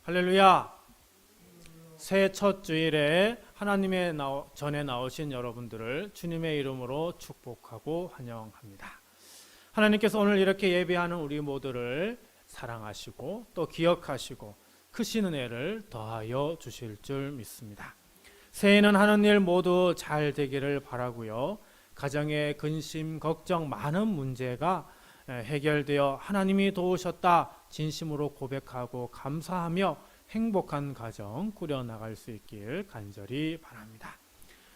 할렐루야. 새해 첫 주일에 하나님의 전에 나오신 여러분들을 주님의 이름으로 축복하고 환영합니다. 하나님께서 오늘 이렇게 예배하는 우리 모두를 사랑하시고 또 기억하시고 크신 은혜를 더하여 주실 줄 믿습니다. 새해에는 하는 일 모두 잘 되기를 바라고요. 가정의 근심, 걱정, 많은 문제가 해결되어 하나님이 도우셨다 진심으로 고백하고 감사하며 행복한 가정 꾸려나갈 수 있길 간절히 바랍니다.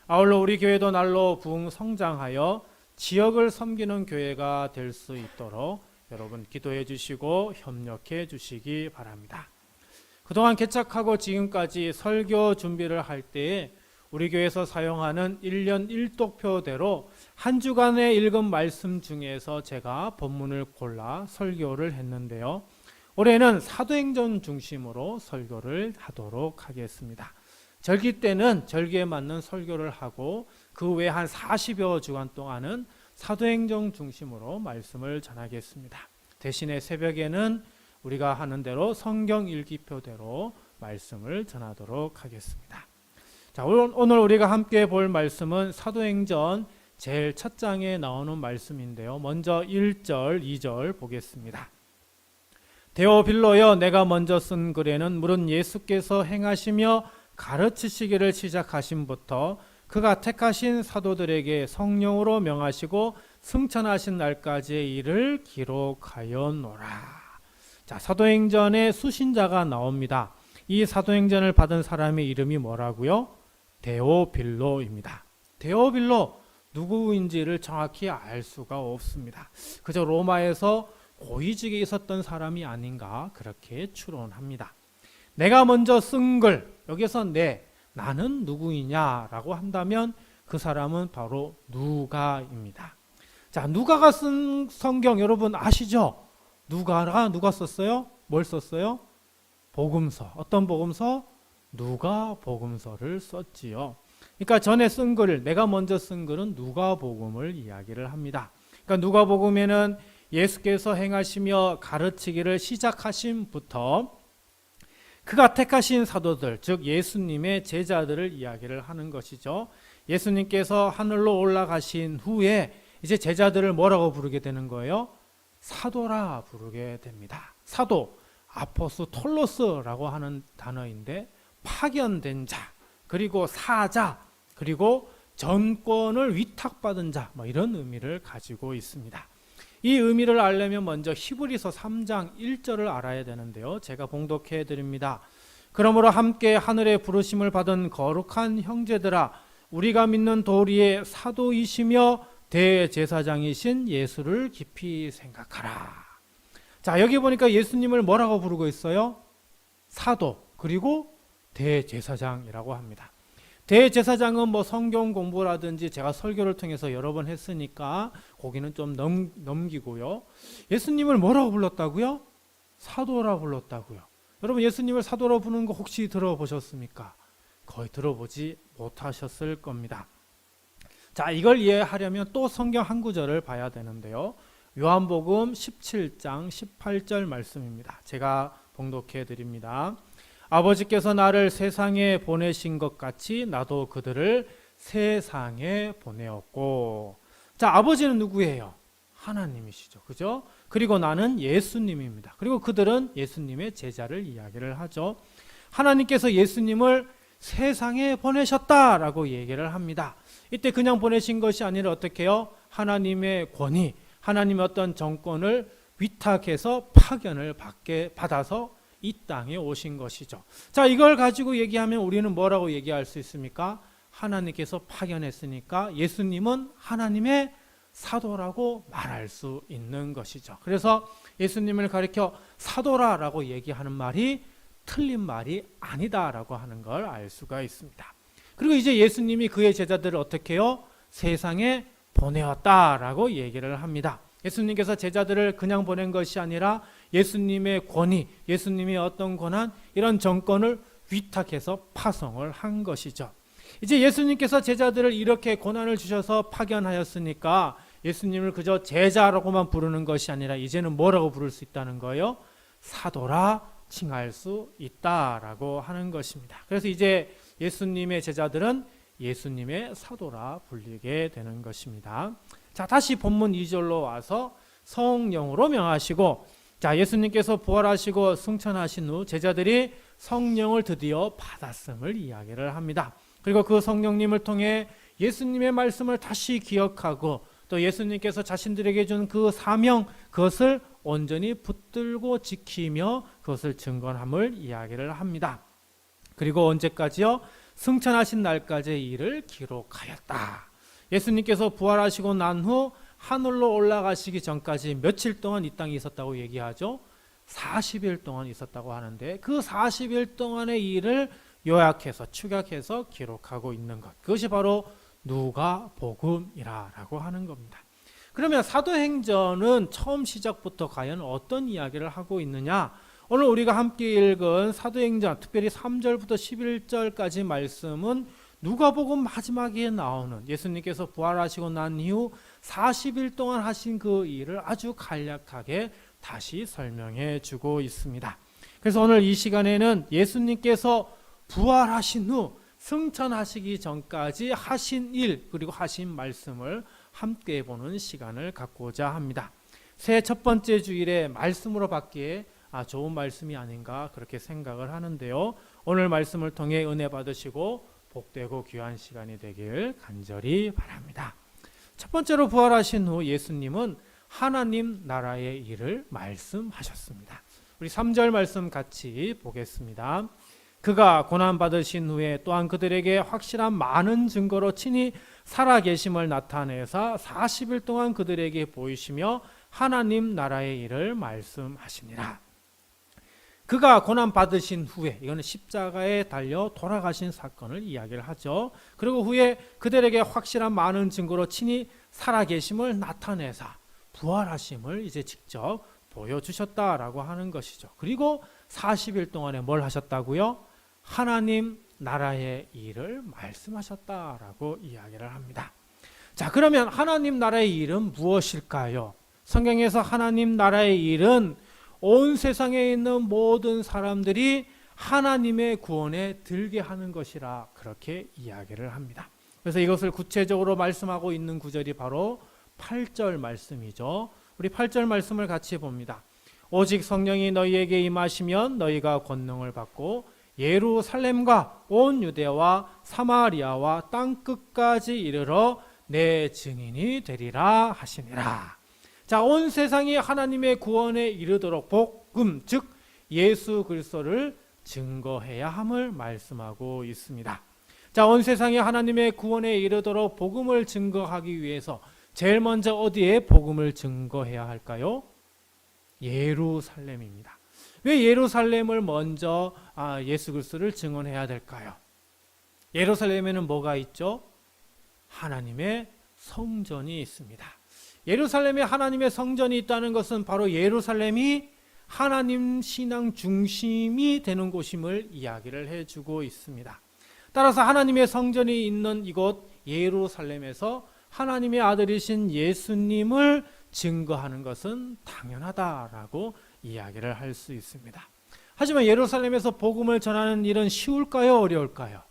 아울러 우리 교회도 날로 부흥 성장하여 지역을 섬기는 교회가 될 수 있도록 여러분 기도해 주시고 협력해 주시기 바랍니다. 그동안 개척하고 지금까지 설교 준비를 할 때에 우리 교회에서 사용하는 1년 1독표대로 한 주간에 읽은 말씀 중에서 제가 본문을 골라 설교를 했는데요. 올해는 사도행전 중심으로 설교를 하도록 하겠습니다. 절기 때는 절기에 맞는 설교를 하고 그 외 한 40여 주간 동안은 사도행전 중심으로 말씀을 전하겠습니다. 대신에 새벽에는 우리가 하는 대로 성경 읽기표대로 말씀을 전하도록 하겠습니다. 자, 오늘 우리가 함께 볼 말씀은 사도행전 제일 첫 장에 나오는 말씀인데요. 먼저 1절, 2절 보겠습니다. 데오빌로여, 내가 먼저 쓴 글에는 물은 예수께서 행하시며 가르치시기를 시작하심부터 그가 택하신 사도들에게 성령으로 명하시고 승천하신 날까지의 일을 기록하였노라. 자, 사도행전에 수신자가 나옵니다. 이 사도행전을 받은 사람의 이름이 뭐라고요? 데오빌로입니다. 데오빌로 누구인지를 정확히 알 수가 없습니다. 그저 로마에서 고위직에 있었던 사람이 아닌가 그렇게 추론합니다. 내가 먼저 쓴 글, 여기서 나는 누구이냐라고 한다면 그 사람은 바로 누가입니다. 자, 누가가 쓴 성경 여러분 아시죠? 누가 썼어요? 뭘 썼어요? 복음서. 어떤 복음서? 누가 복음서를 썼지요. 그러니까 전에 쓴 글을, 내가 먼저 쓴 글은 누가복음을 이야기를 합니다. 그러니까 누가복음에는 예수께서 행하시며 가르치기를 시작하심부터 그가 택하신 사도들, 즉 예수님의 제자들을 이야기를 하는 것이죠. 예수님께서 하늘로 올라가신 후에 이제 제자들을 뭐라고 부르게 되는 거예요? 사도라 부르게 됩니다. 사도, 아포스톨로스라고 하는 단어인데 파견된 자, 그리고 사자, 그리고 전권을 위탁받은 자, 이런 의미를 가지고 있습니다. 이 의미를 알려면 먼저 히브리서 3장 1절을 알아야 되는데요. 제가 봉독해 드립니다. 그러므로 함께 하늘의 부르심을 받은 거룩한 형제들아, 우리가 믿는 도리의 사도이시며 대제사장이신 예수를 깊이 생각하라. 자, 여기 보니까 예수님을 뭐라고 부르고 있어요? 사도, 그리고 대제사장이라고 합니다. 대제사장은 성경 공부라든지 제가 설교를 통해서 여러 번 했으니까 거기는 좀 넘기고요. 예수님을 뭐라고 불렀다고요? 사도라 불렀다고요. 여러분 예수님을 사도라 부르는 거 혹시 들어보셨습니까? 거의 들어보지 못하셨을 겁니다. 자, 이걸 이해하려면 또 성경 한 구절을 봐야 되는데요. 요한복음 17장 18절 말씀입니다. 제가 봉독해 드립니다. 아버지께서 나를 세상에 보내신 것 같이 나도 그들을 세상에 보내었고. 자, 아버지는 누구예요? 하나님이시죠. 그죠? 그리고 나는 예수님입니다. 그리고 그들은 예수님의 제자를 이야기를 하죠. 하나님께서 예수님을 세상에 보내셨다라고 얘기를 합니다. 이때 그냥 보내신 것이 아니라 어떻게 해요? 하나님의 권위, 하나님의 어떤 정권을 위탁해서 파견을 받아서 이 땅에 오신 것이죠. 자, 이걸 가지고 얘기하면 우리는 뭐라고 얘기할 수 있습니까? 하나님께서 파견했으니까 예수님은 하나님의 사도라고 말할 수 있는 것이죠. 그래서 예수님을 가리켜 사도라라고 얘기하는 말이 틀린 말이 아니다라고 하는 걸 알 수가 있습니다. 그리고 이제 예수님이 그의 제자들을 어떻게 해요? 세상에 보내었다라고 얘기를 합니다. 예수님께서 제자들을 그냥 보낸 것이 아니라 예수님의 권위, 예수님의 어떤 권한, 이런 정권을 위탁해서 파송을 한 것이죠. 이제 예수님께서 제자들을 이렇게 권한을 주셔서 파견하였으니까 예수님을 그저 제자라고만 부르는 것이 아니라 이제는 뭐라고 부를 수 있다는 거예요? 사도라 칭할 수 있다라고 하는 것입니다. 그래서 이제 예수님의 제자들은 예수님의 사도라 불리게 되는 것입니다. 자, 다시 본문 2절로 와서 성령으로 명하시고, 자, 예수님께서 부활하시고 승천하신 후 제자들이 성령을 드디어 받았음을 이야기를 합니다. 그리고 그 성령님을 통해 예수님의 말씀을 다시 기억하고 또 예수님께서 자신들에게 준 그 사명, 그것을 온전히 붙들고 지키며 그것을 증거함을 이야기를 합니다. 그리고 언제까지요? 승천하신 날까지의 일을 기록하였다. 예수님께서 부활하시고 난 후 하늘로 올라가시기 전까지 며칠 동안 이 땅에 있었다고 얘기하죠? 40일 동안 있었다고 하는데 그 40일 동안의 일을 요약해서 축약해서 기록하고 있는 것, 그것이 바로 누가복음이라고 하는 겁니다. 그러면 사도행전은 처음 시작부터 과연 어떤 이야기를 하고 있느냐? 오늘 우리가 함께 읽은 사도행전, 특별히 3절부터 11절까지 말씀은 누가복음 마지막에 나오는 예수님께서 부활하시고 난 이후 40일 동안 하신 그 일을 아주 간략하게 다시 설명해 주고 있습니다. 그래서 오늘 이 시간에는 예수님께서 부활하신 후 승천하시기 전까지 하신 일, 그리고 하신 말씀을 함께 보는 시간을 갖고자 합니다. 새해 첫 번째 주일에 말씀으로 받기에 좋은 말씀이 아닌가 그렇게 생각을 하는데요. 오늘 말씀을 통해 은혜 받으시고 복되고 귀한 시간이 되길 간절히 바랍니다. 첫 번째로 부활하신 후 예수님은 하나님 나라의 일을 말씀하셨습니다. 우리 3절 말씀 같이 보겠습니다. 그가 고난받으신 후에 또한 그들에게 확실한 많은 증거로 친히 살아계심을 나타내사 40일 동안 그들에게 보이시며 하나님 나라의 일을 말씀하시니라. 그가 고난받으신 후에, 이거는 십자가에 달려 돌아가신 사건을 이야기를 하죠. 그리고 후에 그들에게 확실한 많은 증거로 친히 살아계심을 나타내사 부활하심을 이제 직접 보여주셨다라고 하는 것이죠. 그리고 40일 동안에 뭘 하셨다고요? 하나님 나라의 일을 말씀하셨다라고 이야기를 합니다. 자, 그러면 하나님 나라의 일은 무엇일까요? 성경에서 하나님 나라의 일은 온 세상에 있는 모든 사람들이 하나님의 구원에 들게 하는 것이라 그렇게 이야기를 합니다. 그래서 이것을 구체적으로 말씀하고 있는 구절이 바로 8절 말씀이죠. 우리 8절 말씀을 같이 봅니다. 오직 성령이 너희에게 임하시면 너희가 권능을 받고 예루살렘과 온 유대와 사마리아와 땅끝까지 이르러 내 증인이 되리라 하시니라. 자, 온 세상이 하나님의 구원에 이르도록 복음, 즉 예수 그리스도를 증거해야 함을 말씀하고 있습니다. 자, 온 세상이 하나님의 구원에 이르도록 복음을 증거하기 위해서 제일 먼저 어디에 복음을 증거해야 할까요? 예루살렘입니다. 왜 예루살렘을 먼저 예수 그리스도를 증언해야 될까요? 예루살렘에는 뭐가 있죠? 하나님의 성전이 있습니다. 예루살렘에 하나님의 성전이 있다는 것은 바로 예루살렘이 하나님 신앙 중심이 되는 곳임을 이야기를 해주고 있습니다. 따라서 하나님의 성전이 있는 이곳 예루살렘에서 하나님의 아들이신 예수님을 증거하는 것은 당연하다라고 이야기를 할 수 있습니다. 하지만 예루살렘에서 복음을 전하는 일은 쉬울까요? 어려울까요?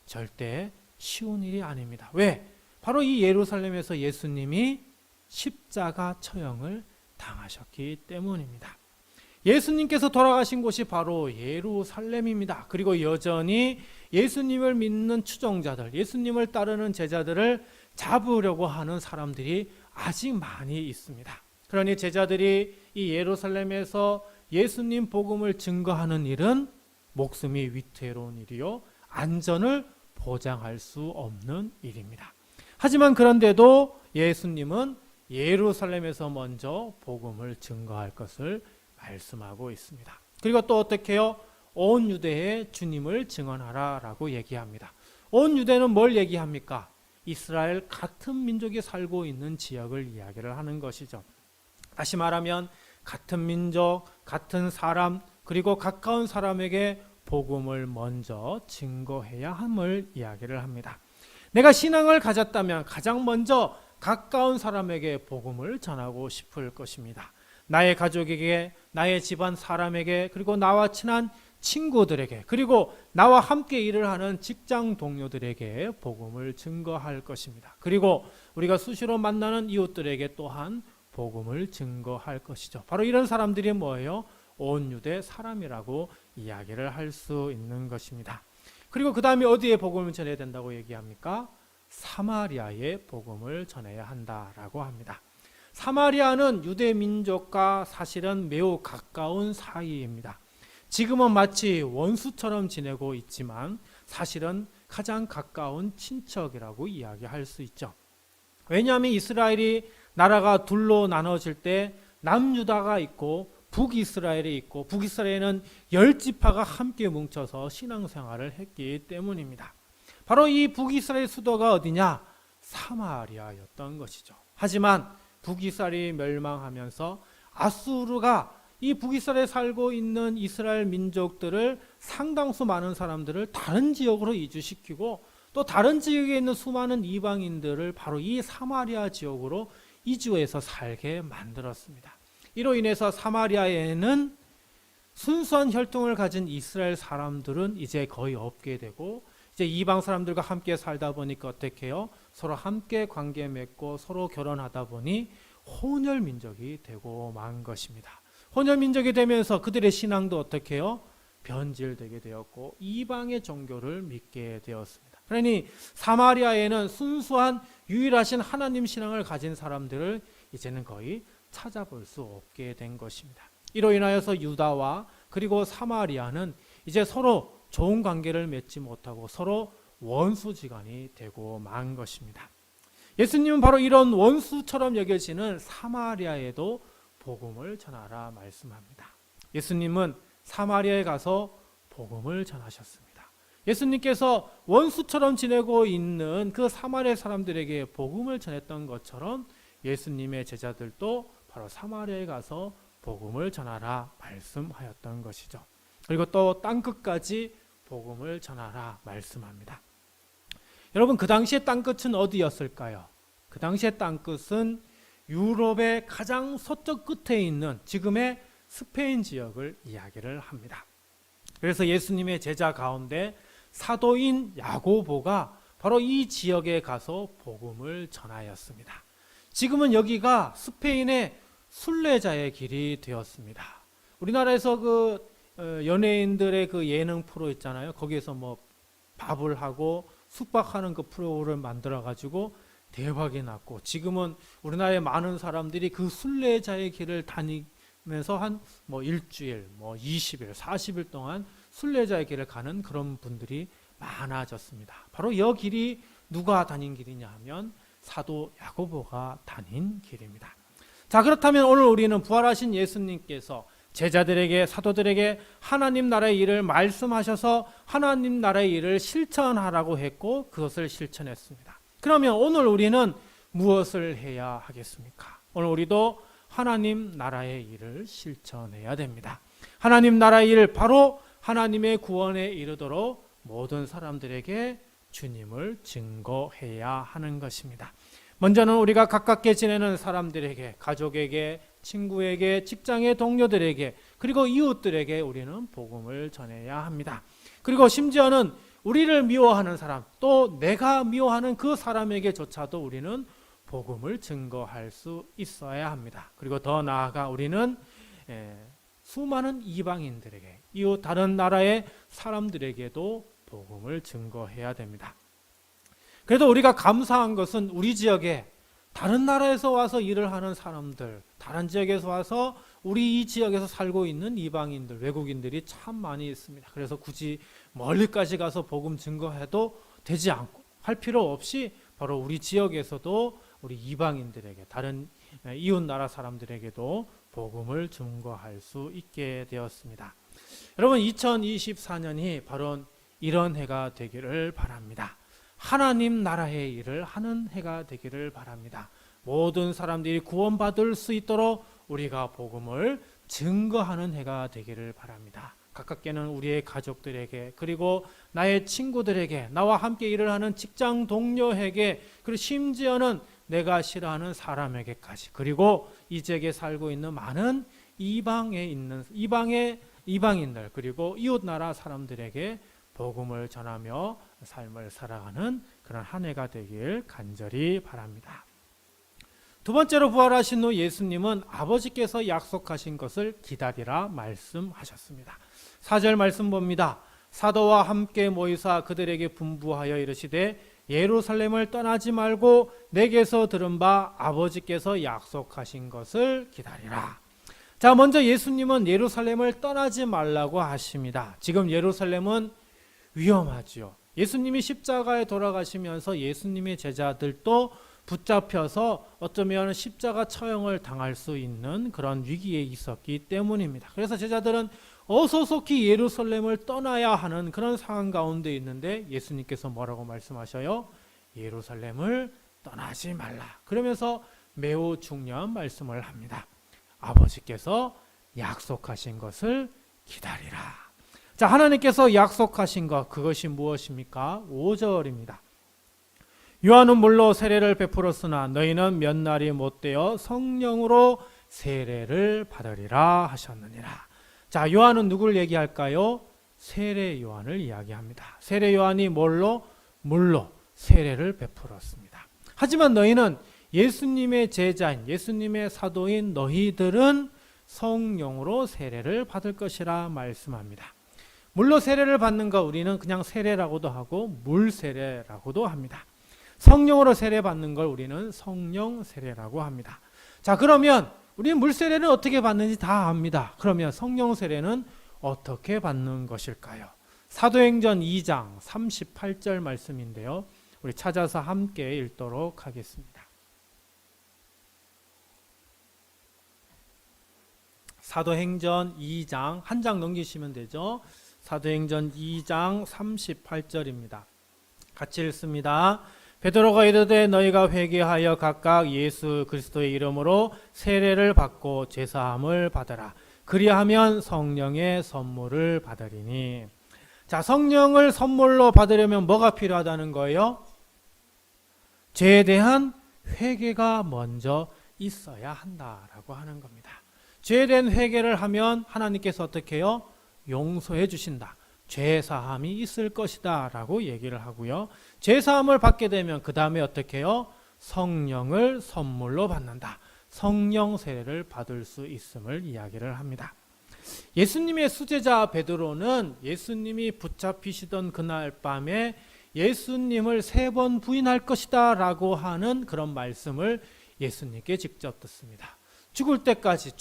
절대 쉬운 일이 아닙니다. 왜? 바로 이 예루살렘에서 예수님이 십자가 처형을 당하셨기 때문입니다. 예수님께서 돌아가신 곳이 바로 예루살렘입니다. 그리고 여전히 예수님을 믿는 추종자들, 예수님을 따르는 제자들을 잡으려고 하는 사람들이 아직 많이 있습니다. 그러니 제자들이 이 예루살렘에서 예수님 복음을 증거하는 일은 목숨이 위태로운 일이요, 안전을 보장할 수 없는 일입니다. 하지만 그런데도 예수님은 예루살렘에서 먼저 복음을 증거할 것을 말씀하고 있습니다. 그리고 또 어떻게 해요? 온 유대에 주님을 증언하라라고 얘기합니다. 온 유대는 뭘 얘기합니까? 이스라엘 같은 민족이 살고 있는 지역을 이야기를 하는 것이죠. 다시 말하면 같은 민족, 같은 사람, 그리고 가까운 사람에게 복음을 먼저 증거해야 함을 이야기를 합니다. 내가 신앙을 가졌다면 가장 먼저 가까운 사람에게 복음을 전하고 싶을 것입니다. 나의 가족에게, 나의 집안 사람에게, 그리고 나와 친한 친구들에게, 그리고 나와 함께 일을 하는 직장 동료들에게 복음을 증거할 것입니다. 그리고 우리가 수시로 만나는 이웃들에게 또한 복음을 증거할 것이죠. 바로 이런 사람들이 뭐예요? 온 유대 사람이라고 이야기를 할 수 있는 것입니다. 그리고 그 다음에 어디에 복음을 전해야 된다고 얘기합니까? 사마리아에 복음을 전해야 한다라고 합니다. 사마리아는 유대 민족과 사실은 매우 가까운 사이입니다. 지금은 마치 원수처럼 지내고 있지만 사실은 가장 가까운 친척이라고 이야기할 수 있죠. 왜냐하면 이스라엘이 나라가 둘로 나눠질 때 남유다가 있고 북이스라엘이 있고, 북이스라엘은 10지파가 함께 뭉쳐서 신앙생활을 했기 때문입니다. 바로 이 북이스라엘 수도가 어디냐? 사마리아였던 것이죠. 하지만 북이스라엘이 멸망하면서 아수르가 이 북이스라엘에 살고 있는 이스라엘 민족들을, 상당수 많은 사람들을 다른 지역으로 이주시키고, 또 다른 지역에 있는 수많은 이방인들을 바로 이 사마리아 지역으로 이주해서 살게 만들었습니다. 이로 인해서 사마리아에는 순수한 혈통을 가진 이스라엘 사람들은 이제 거의 없게 되고, 이제 이방 사람들과 함께 살다 보니까 어떻게 해요? 서로 함께 관계 맺고 서로 결혼하다 보니 혼혈 민족이 되고 만 것입니다. 혼혈 민족이 되면서 그들의 신앙도 어떻게 해요? 변질되게 되었고 이방의 종교를 믿게 되었습니다. 그러니 사마리아에는 순수한 유일하신 하나님 신앙을 가진 사람들을 이제는 거의 찾아볼 수 없게 된 것입니다. 이로 인하여서 유다와 그리고 사마리아는 이제 서로 좋은 관계를 맺지 못하고 서로 원수지간이 되고 만 것입니다. 예수님은 바로 이런 원수처럼 여겨지는 사마리아에도 복음을 전하라 말씀합니다. 예수님은 사마리아에 가서 복음을 전하셨습니다. 예수님께서 원수처럼 지내고 있는 그 사마리아 사람들에게 복음을 전했던 것처럼 예수님의 제자들도 바로 사마리아에 가서 복음을 전하라 말씀하였던 것이죠. 그리고 또 땅끝까지 복음을 전하라 말씀합니다. 여러분, 그 당시의 땅끝은 어디였을까요? 그 당시의 땅끝은 유럽의 가장 서쪽 끝에 있는 지금의 스페인 지역을 이야기를 합니다. 그래서 예수님의 제자 가운데 사도인 야고보가 바로 이 지역에 가서 복음을 전하였습니다. 지금은 여기가 스페인의 순례자의 길이 되었습니다. 우리나라에서 그 연예인들의 그 예능 프로 있잖아요. 거기에서 뭐 밥을 하고 숙박하는 그 프로를 만들어 가지고 대박이 났고, 지금은 우리나라의 많은 사람들이 그 순례자의 길을 다니면서 한 뭐 일주일, 뭐 20일, 40일 동안 순례자의 길을 가는 그런 분들이 많아졌습니다. 바로 이 길이 누가 다닌 길이냐 하면 사도 야고보가 다닌 길입니다. 자, 그렇다면 오늘 우리는 부활하신 예수님께서 제자들에게, 사도들에게 하나님 나라의 일을 말씀하셔서 하나님 나라의 일을 실천하라고 했고 그것을 실천했습니다. 그러면 오늘 우리는 무엇을 해야 하겠습니까? 오늘 우리도 하나님 나라의 일을 실천해야 됩니다. 하나님 나라의 일, 바로 하나님의 구원에 이르도록 모든 사람들에게 주님을 증거해야 하는 것입니다. 먼저는 우리가 가깝게 지내는 사람들에게, 가족에게, 친구에게, 직장의 동료들에게, 그리고 이웃들에게 우리는 복음을 전해야 합니다. 그리고 심지어는 우리를 미워하는 사람, 또 내가 미워하는 그 사람에게조차도 우리는 복음을 증거할 수 있어야 합니다. 그리고 더 나아가 우리는 수많은 이방인들에게, 이웃 다른 나라의 사람들에게도 복음을 증거해야 됩니다. 그래도 우리가 감사한 것은 우리 지역에 다른 나라에서 와서 일을 하는 사람들, 다른 지역에서 와서 우리 이 지역에서 살고 있는 이방인들, 외국인들이 참 많이 있습니다. 그래서 굳이 멀리까지 가서 복음 증거해도 되지 않고 할 필요 없이 바로 우리 지역에서도 우리 이방인들에게, 다른 이웃 나라 사람들에게도 복음을 증거할 수 있게 되었습니다. 여러분, 2024년이 바로 이런 해가 되기를 바랍니다. 하나님 나라의 일을 하는 해가 되기를 바랍니다. 모든 사람들이 구원받을 수 있도록 우리가 복음을 증거하는 해가 되기를 바랍니다. 가깝게는 우리의 가족들에게, 그리고 나의 친구들에게, 나와 함께 일을 하는 직장 동료에게, 그리고 심지어는 내가 싫어하는 사람에게까지, 그리고 이 지역에 살고 있는 많은 이방인들, 그리고 이웃 나라 사람들에게 복음을 전하며 삶을 살아가는 그런 한 해가 되길 간절히 바랍니다. 두 번째로 부활하신 후 예수님은 아버지께서 약속하신 것을 기다리라 말씀하셨습니다. 4절 말씀 봅니다. 사도와 함께 모이사 그들에게 분부하여 이르시되 예루살렘을 떠나지 말고 내게서 들은 바 아버지께서 약속하신 것을 기다리라. 자, 먼저 예수님은 예루살렘을 떠나지 말라고 하십니다. 지금 예루살렘은 위험하지요. 예수님이 십자가에 돌아가시면서 예수님의 제자들도 붙잡혀서 어쩌면 십자가 처형을 당할 수 있는 그런 위기에 있었기 때문입니다. 그래서 제자들은 어서속히 예루살렘을 떠나야 하는 그런 상황 가운데 있는데 예수님께서 뭐라고 말씀하셔요? 예루살렘을 떠나지 말라. 그러면서 매우 중요한 말씀을 합니다. 아버지께서 약속하신 것을 기다리라. 자, 하나님께서 약속하신 것, 그것이 무엇입니까? 5절입니다. 요한은 물로 세례를 베풀었으나 너희는 몇 날이 못되어 성령으로 세례를 받으리라 하셨느니라. 자, 요한은 누구를 얘기할까요? 세례 요한을 이야기합니다. 세례 요한이 물로 세례를 베풀었습니다. 하지만 너희는 예수님의 제자인, 예수님의 사도인 너희들은 성령으로 세례를 받을 것이라 말씀합니다. 물로 세례를 받는 거 우리는 그냥 세례라고도 하고 물 세례라고도 합니다. 성령으로 세례 받는 걸 우리는 성령 세례라고 합니다. 자, 그러면 우리는 물 세례는 어떻게 받는지 다 압니다. 그러면 성령 세례는 어떻게 받는 것일까요? 사도행전 2장 38절 말씀인데요. 우리 찾아서 함께 읽도록 하겠습니다. 사도행전 2장 한 장 넘기시면 되죠. 사도행전 2장 38절입니다. 같이 읽습니다. 베드로가 이르되 너희가 회개하여 각각 예수 그리스도의 이름으로 세례를 받고 제사함을 받으라. 그리하면 성령의 선물을 받으리니. 자, 성령을 선물로 받으려면 뭐가 필요하다는 거예요? 죄에 대한 회개가 먼저 있어야 한다라고 하는 겁니다. 죄에 대한 회개를 하면 하나님께서 어떻게 해요? 용서해 주신다. 죄사함이 있을 것이다 라고 얘기를 하고요. 죄사함을 받게 되면 그 다음에 어떻게 해요? 성령을 선물로 받는다. 성령 세례를 받을 수 있음을 이야기를 합니다. 예수님의 수제자 베드로는 예수님이 붙잡히시던 그날 밤에 예수님을 3번 부인할 것이다 라고 하는 그런 말씀을 예수님께 직접 듣습니다. 죽을 때까지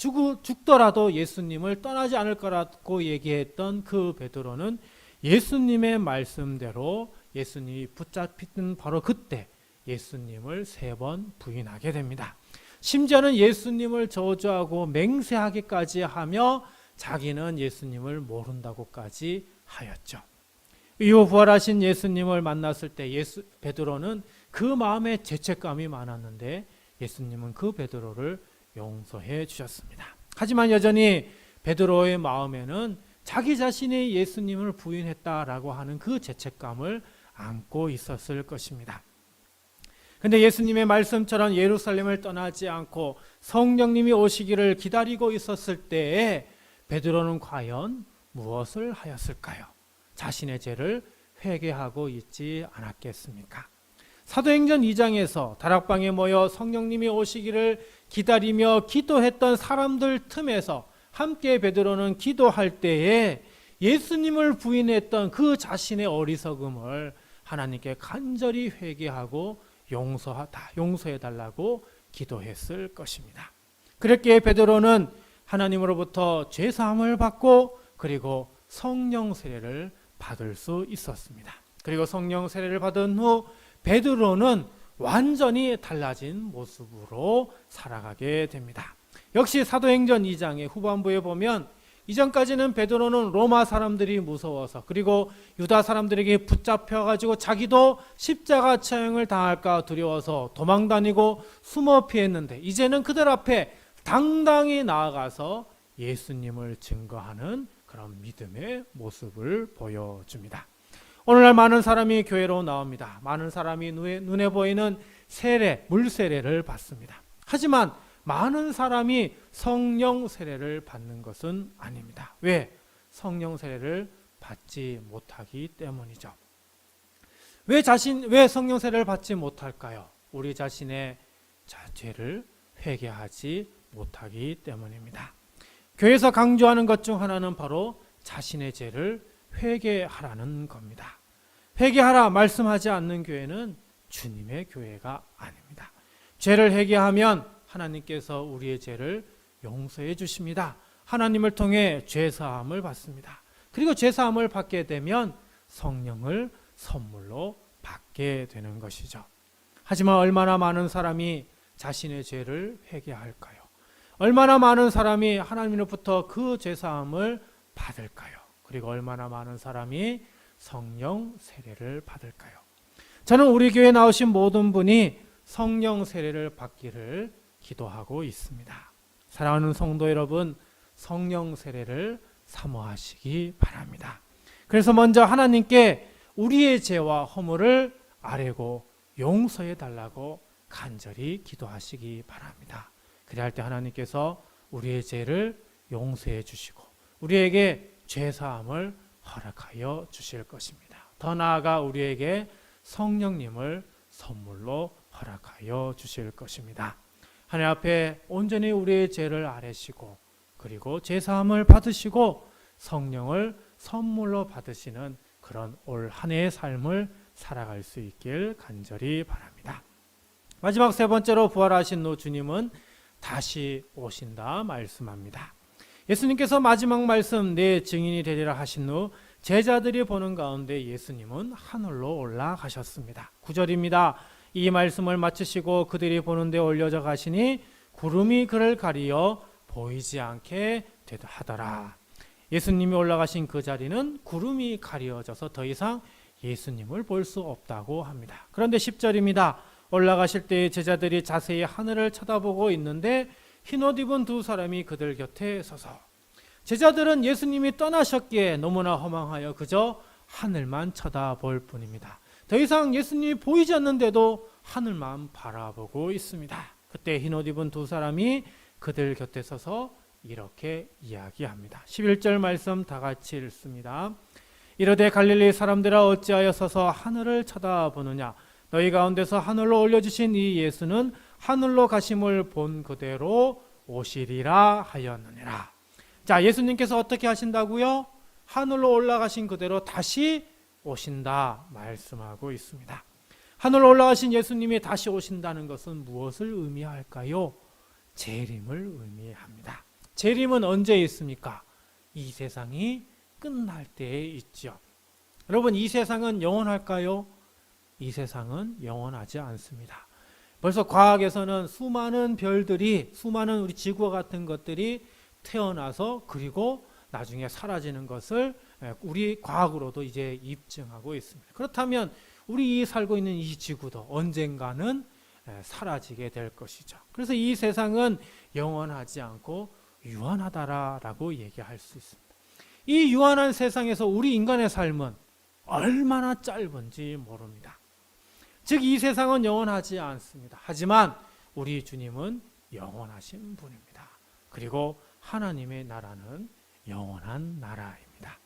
죽더라도 예수님을 떠나지 않을 거라고 얘기했던 그 베드로는 예수님의 말씀대로 예수님이 붙잡히던 바로 그때 예수님을 3번 부인하게 됩니다. 심지어는 예수님을 저주하고 맹세하기까지 하며 자기는 예수님을 모른다고까지 하였죠. 이후 부활하신 예수님을 만났을 때 베드로는 그 마음에 죄책감이 많았는데 예수님은 그 베드로를 용서해 주셨습니다. 하지만 여전히 베드로의 마음에는 자기 자신이 예수님을 부인했다라고 하는 그 죄책감을 안고 있었을 것입니다. 근데 예수님의 말씀처럼 예루살렘을 떠나지 않고 성령님이 오시기를 기다리고 있었을 때에 베드로는 과연 무엇을 하였을까요? 자신의 죄를 회개하고 있지 않았겠습니까? 사도행전 2장에서 다락방에 모여 성령님이 오시기를 기다리며 기도했던 사람들 틈에서 함께 베드로는 기도할 때에 예수님을 부인했던 그 자신의 어리석음을 하나님께 간절히 회개하고 용서해달라고 기도했을 것입니다. 그렇기에 베드로는 하나님으로부터 죄사함을 받고 그리고 성령 세례를 받을 수 있었습니다. 그리고 성령 세례를 받은 후 베드로는 완전히 달라진 모습으로 살아가게 됩니다. 역시 사도행전 2장의 후반부에 보면 이전까지는 베드로는 로마 사람들이 무서워서 그리고 유다 사람들에게 붙잡혀가지고 자기도 십자가 처형을 당할까 두려워서 도망다니고 숨어 피했는데 이제는 그들 앞에 당당히 나아가서 예수님을 증거하는 그런 믿음의 모습을 보여줍니다. 오늘날 많은 사람이 교회로 나옵니다. 많은 사람이 눈에 보이는 세례, 물세례를 받습니다. 하지만 많은 사람이 성령 세례를 받는 것은 아닙니다. 왜? 성령 세례를 받지 못하기 때문이죠. 왜 성령 세례를 받지 못할까요? 우리 자신의 죄를 회개하지 못하기 때문입니다. 교회에서 강조하는 것 중 하나는 바로 자신의 죄를 회개하라는 겁니다. 회개하라 말씀하지 않는 교회는 주님의 교회가 아닙니다. 죄를 회개하면 하나님께서 우리의 죄를 용서해 주십니다. 하나님을 통해 죄사함을 받습니다. 그리고 죄사함을 받게 되면 성령을 선물로 받게 되는 것이죠. 하지만 얼마나 많은 사람이 자신의 죄를 회개할까요? 얼마나 많은 사람이 하나님으로부터 그 죄사함을 받을까요? 그리고 얼마나 많은 사람이 성령 세례를 받을까요? 저는 우리 교회에 나오신 모든 분이 성령 세례를 받기를 기도하고 있습니다. 사랑하는 성도 여러분, 성령 세례를 사모하시기 바랍니다. 그래서 먼저 하나님께 우리의 죄와 허물을 아뢰고 용서해 달라고 간절히 기도하시기 바랍니다. 그래야 할 때 하나님께서 우리의 죄를 용서해 주시고 우리에게 죄사함을 허락하여 주실 것입니다. 더 나아가 우리에게 성령님을 선물로 허락하여 주실 것입니다. 하나님 앞에 온전히 우리의 죄를 아뢰시고 그리고 죄사함을 받으시고 성령을 선물로 받으시는 그런 올 한 해의 삶을 살아갈 수 있길 간절히 바랍니다. 마지막 세 번째로 부활하신 후 주님은 다시 오신다 말씀합니다. 예수님께서 마지막 말씀 내 증인이 되리라 하신 후 제자들이 보는 가운데 예수님은 하늘로 올라가셨습니다. 9절입니다. 이 말씀을 마치시고 그들이 보는 데 올려져 가시니 구름이 그를 가리어 보이지 않게 하더라. 예수님이 올라가신 그 자리는 구름이 가려져서 더 이상 예수님을 볼 수 없다고 합니다. 그런데 10절입니다. 올라가실 때 제자들이 자세히 하늘을 쳐다보고 있는데 흰옷 입은 두 사람이 그들 곁에 서서 제자들은 예수님이 떠나셨기에 너무나 허망하여 그저 하늘만 쳐다볼 뿐입니다. 더 이상 예수님이 보이지 않는데도 하늘만 바라보고 있습니다. 그때 흰옷 입은 두 사람이 그들 곁에 서서 이렇게 이야기합니다. 11절 말씀 다 같이 읽습니다. 이르되 갈릴리 사람들아 어찌하여 서서 하늘을 쳐다보느냐 너희 가운데서 하늘로 올려주신 이 예수는 하늘로 가심을 본 그대로 오시리라 하였느니라. 자, 예수님께서 어떻게 하신다고요? 하늘로 올라가신 그대로 다시 오신다 말씀하고 있습니다. 하늘로 올라가신 예수님이 다시 오신다는 것은 무엇을 의미할까요? 재림을 의미합니다. 재림은 언제 있습니까? 이 세상이 끝날 때에 있죠. 여러분, 이 세상은 영원할까요? 이 세상은 영원하지 않습니다. 벌써 과학에서는 수많은 별들이, 수많은 우리 지구와 같은 것들이 태어나서 그리고 나중에 사라지는 것을 우리 과학으로도 이제 입증하고 있습니다. 그렇다면 우리 살고 있는 이 지구도 언젠가는 사라지게 될 것이죠. 그래서 이 세상은 영원하지 않고 유한하다라고 얘기할 수 있습니다. 이 유한한 세상에서 우리 인간의 삶은 얼마나 짧은지 모릅니다. 즉 이 세상은 영원하지 않습니다. 하지만 우리 주님은 영원하신 분입니다. 그리고 하나님의 나라는 영원한 나라입니다.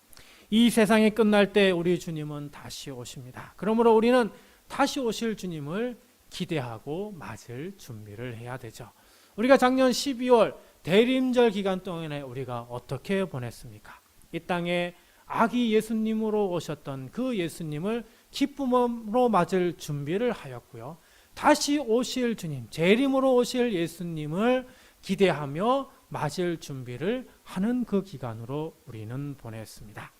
이 세상이 끝날 때 우리 주님은 다시 오십니다. 그러므로 우리는 다시 오실 주님을 기대하고 맞을 준비를 해야 되죠. 우리가 작년 12월 대림절 기간 동안에 우리가 어떻게 보냈습니까? 이 땅에 아기 예수님으로 오셨던 그 예수님을 기쁨으로 맞을 준비를 하였고요. 다시 오실 주님, 재림으로 오실 예수님을 기대하며 맞을 준비를 하는 그 기간으로 우리는 보냈습니다.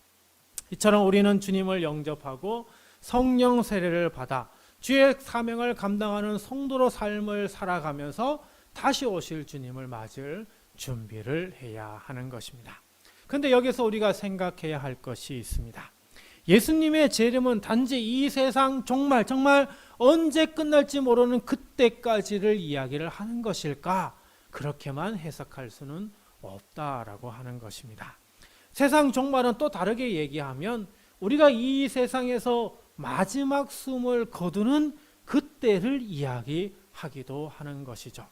이처럼 우리는 주님을 영접하고 성령 세례를 받아 주의 사명을 감당하는 성도로 삶을 살아가면서 다시 오실 주님을 맞을 준비를 해야 하는 것입니다. 그런데 여기서 우리가 생각해야 할 것이 있습니다. 예수님의 재림은 단지 이 세상 정말 언제 끝날지 모르는 그때까지를 이야기를 하는 것일까? 그렇게만 해석할 수는 없다라고 하는 것입니다. 세상 종말은 또 다르게 얘기하면 우리가 이 세상에서 마지막 숨을 거두는 그때를 이야기하기도 하는 것이죠.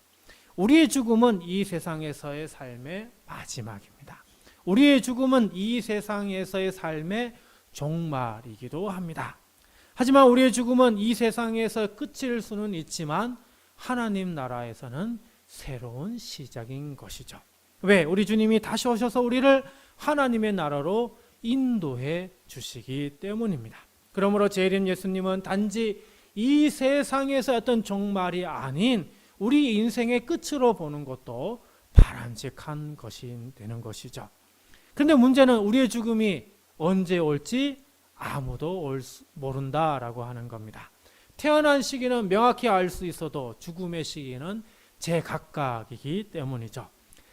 우리의 죽음은 이 세상에서의 삶의 마지막입니다. 우리의 죽음은 이 세상에서의 삶의 종말이기도 합니다. 하지만 우리의 죽음은 이 세상에서 끝일 수는 있지만 하나님 나라에서는 새로운 시작인 것이죠. 왜? 우리 주님이 다시 오셔서 우리를 하나님의 나라로 인도해 주시기 때문입니다. 그러므로 재림 예수님은 단지 이 세상에서 어떤 종말이 아닌 우리 인생의 끝으로 보는 것도 바람직한 것이 되는 것이죠. 그런데 문제는 우리의 죽음이 언제 올지 아무도 모른다라고 하는 겁니다. 태어난 시기는 명확히 알 수 있어도 죽음의 시기는 제각각이기 때문이죠.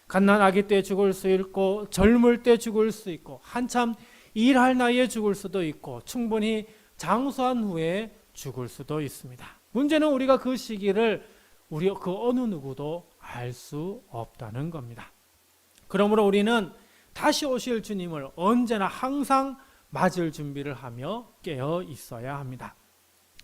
갓난아기 때 죽을 수 있고 젊을 때 죽을 수 있고 한참 일할 나이에 죽을 수도 있고 충분히 장수한 후에 죽을 수도 있습니다. 문제는 우리가 그 시기를 우리 그 어느 누구도 알 수 없다는 겁니다. 그러므로 우리는 다시 오실 주님을 언제나 항상 맞을 준비를 하며 깨어 있어야 합니다.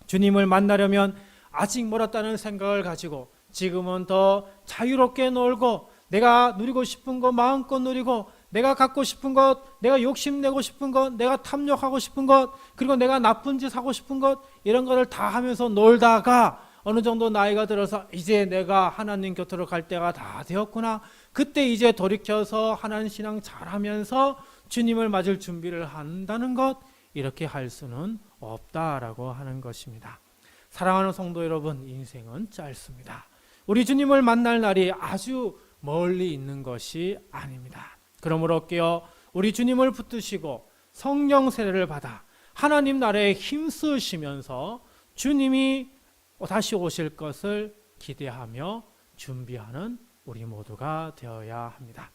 주님을 만나려면 아직 멀었다는 생각을 가지고 지금은 더 자유롭게 놀고 내가 누리고 싶은 것 마음껏 누리고 내가 갖고 싶은 것, 내가 욕심내고 싶은 것, 내가 탐욕하고 싶은 것, 그리고 내가 나쁜 짓 하고 싶은 것, 이런 것을 다 하면서 놀다가 어느 정도 나이가 들어서 이제 내가 하나님 곁으로 갈 때가 다 되었구나. 그때 이제 돌이켜서 하나님 신앙 잘하면서 주님을 맞을 준비를 한다는 것, 이렇게 할 수는 없다라고 하는 것입니다. 사랑하는 성도 여러분, 인생은 짧습니다. 우리 주님을 만날 날이 아주 멀리 있는 것이 아닙니다. 그러므로 깨어 우리 주님을 붙드시고 성령 세례를 받아 하나님 나라에 힘쓰시면서 주님이 다시 오실 것을 기대하며 준비하는 우리 모두가 되어야 합니다.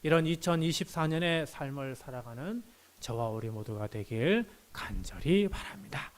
이런 2024년의 삶을 살아가는 저와 우리 모두가 되길 간절히 바랍니다.